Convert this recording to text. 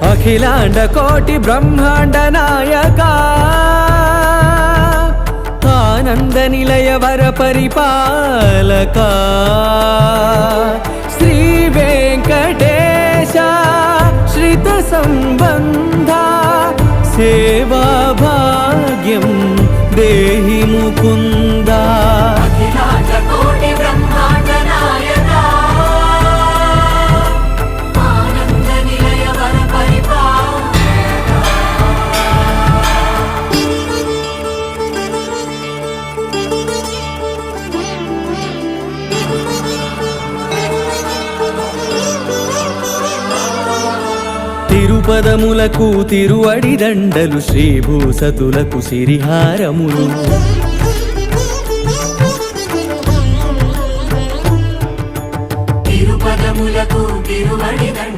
అఖిలాండ కోటి బ్రహ్మాండ నాయకా ఆనంద నిలయ వర పరిపాలకా శ్రీ వెంకటేశ శ్రిత సంబంధ సేవా భాగ్యం దేహి ముకుందా. తిరుపదములకు తిరువడి దండలు శ్రీభూసతులకు సిరిహారములు తిరుపదములకు తిరువడి దండలు